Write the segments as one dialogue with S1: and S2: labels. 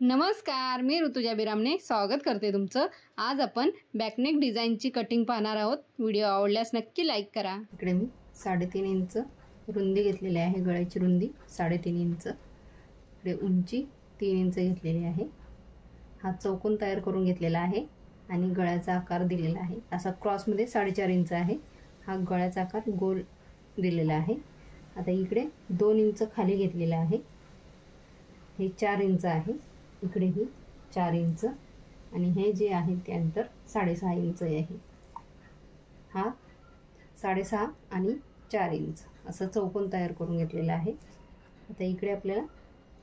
S1: नमस्कार, मी ऋतुजा बिरामने स्वागत करते तुमचं। आज आपण बॅकनेक डिझाईनची कटिंग पाहणार आहोत। व्हिडिओ आवडल्यास नक्की लाईक करा। इकडे मी 3.5 इंच रुंदी घेतलेली आहे, गळ्याची रुंदी 3.5 इंच, इकडे उंची 3 इंच घेतलेली आहे। हा चौकोन तयार करून घेतलेला आहे आणि गळ्याचा आकार दिलेला आहे। असा क्रॉस मध्ये 4.5 इंच आहे। हा गळ्याचा आकार गोल दिलेला आहे। आता इकडे 2 इंच खाली घेतलेला आहे, हे 4 इंच आहे। इकडे ही 4 इंच आणि हे जे आहे ते अंतर 6.5 इंच आहे। हा 6.5 आणि 4 इंच असं चौकोन तयार करून घेतलेला आहे। आता इकडे आपल्याला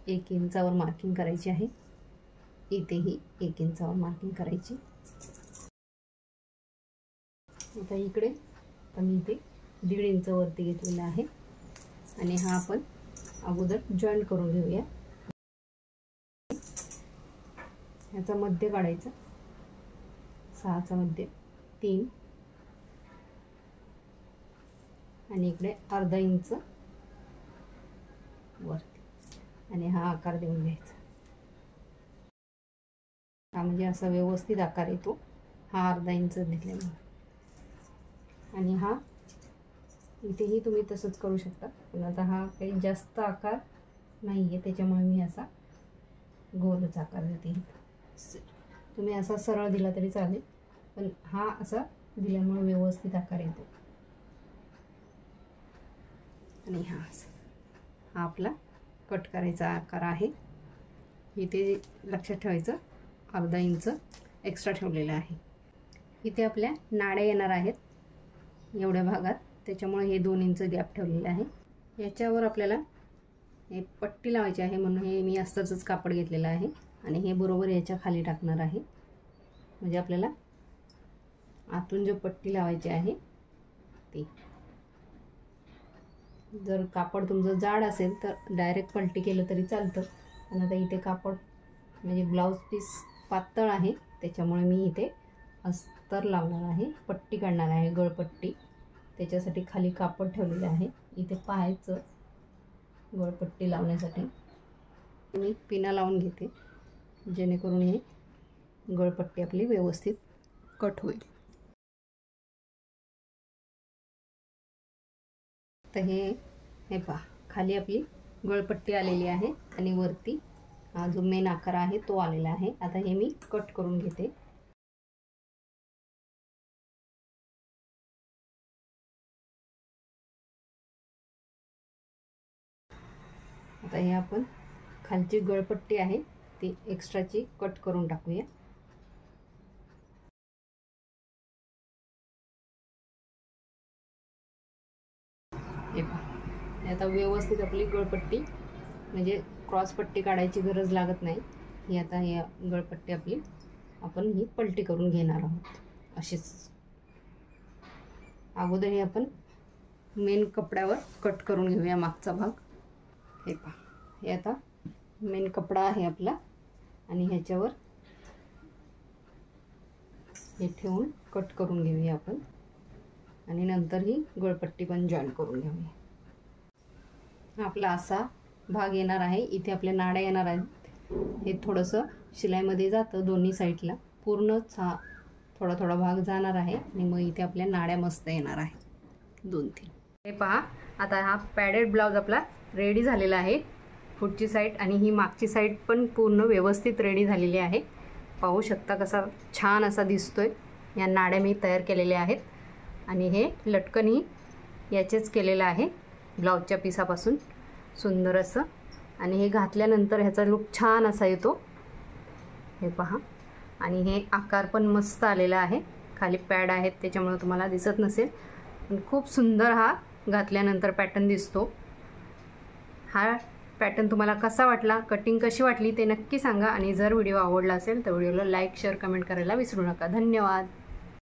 S1: 1 इंचावर मार्किंग करायची आहे, इथेही 1 इंचावर मार्किंग करायची। आता इकडे आपण इथे 1.5 इंच वरती घेतलेला आहे आणि हा आपण अगोदर जॉईंट करून घेऊया। याचा मध्य काढायचा, 6चा मध्य 3 आणि इकडे अर्धा इंच वरती आणि हा आकार देऊन घ्यायचा। हा म्हणजे असा व्यवस्थित आकार येतो, हा अर्धा इंच घेतल्यामुळे। आणि हा इथेही तुम्ही तसंच करू शकता, पण आता हा काही जास्त आकार नाहीये त्याच्यामुळे मी असा गोलच आकार देते। तुम्ही असा सरळ दिला तरी चालेल, पण हा असा दिल्यामुळे व्यवस्थित आकार येतो। आणि हा आपला कट करायचा आकार आहे। इथे लक्षात ठेवायचं, अर्धा इंच एक्स्ट्रा ठेवलेला आहे। इथे आपल्या नाड्या येणार आहेत एवढ्या भागात, त्याच्यामुळे हे 2 इंच गॅप ठेवलेला आहे। याच्यावर आपल्याला हे पट्टी लावायची आहे, म्हणून हे मी अस्ताचंच कापड घेतलेलं आहे आणि हे बरोबर याच्या खाली टाकणार आहे। म्हणजे आपल्याला आतून जो पट्टी लावायची आहे ती, जर कापड तुमचं जाड असेल तर डायरेक्ट पलटी केलं तरी चालतं, पण आता इथे कापड म्हणजे ब्लाउज पीस पातळ आहे त्याच्यामुळे मी इथे अस्तर लावणार आहे, पट्टी काढणार आहे, गळपट्टी। त्याच्यासाठी खाली कापड ठेवलेलं आहे, इथे पाहायचं गळपट्टी लावण्यासाठी मी पिना लावून घेते, जेणेकरून हे गळपट्टी आपली व्यवस्थित कट होईल। तर हे पहा, खाली आपली गळपट्टी आलेली आहे आणि वरती हा जो मेन आकार आहे तो आलेला आहे। आता हे मी कट करून घेते। आता हे आपण खालची गळपट्टी आहे ती एक्स्ट्राची कट करून टाकूया। हे पहा, आता व्यवस्थित आपली गळपट्टी म्हणजे क्रॉस पट्टी काढायची गरज लागत नाही। ही आता ही गळपट्टी आपली आपण ही पलटी करून घेणार आहोत अशीच। अगोदर हे आपण मेन कपड्यावर कट करून घेऊया मागचा भाग। हे पहा, हे आता मेन कपडा आहे आपला आणि ह्याच्यावर हे ठेवून कट करून घेऊया आपण आणि नंतर ही गळपट्टी पण जॉईन करून घेऊया। आपला असा भाग येणार आहे, इथे आपल्या नाड्या येणार आहेत। हे थोडंसं शिलाईमध्ये जातं दोन्ही साईडला, पूर्णच हा थोडा थोडा भाग जाणार आहे आणि मग इथे आपल्या नाड्या मस्त येणार आहे 2-3। हे पहा, आता हा पॅडेड ब्लाउज आपला रेडी झालेला आहे। पुढची साईड आणि ही मागची साईड पण पूर्ण व्यवस्थित रेडी झालेली आहे। पाहू शकता कसा छान असा दिसतोय। या नाड्या मी तयार केलेल्या आहेत आणि हे लटकनही याचेच केलेलं आहे ब्लाउजच्या पिसापासून, सुंदर असं। आणि हे घातल्यानंतर ह्याचा लुक छान असा येतो, हे पहा। आणि हे आकार पण मस्त आलेला आहे, खाली पॅड आहेत त्याच्यामुळे तुम्हाला दिसत नसेल, पण खूप सुंदर हा घातल्यानंतर पॅटर्न दिसतो। हा पॅटर्न तुम्हाला कसा वाटला, कटिंग कशी वाटली ते नक्की सांगा आणि जर व्हिडिओ आवडला असेल तर व्हिडिओला लाईक, शेअर, कमेंट करायला विसरू नका। धन्यवाद।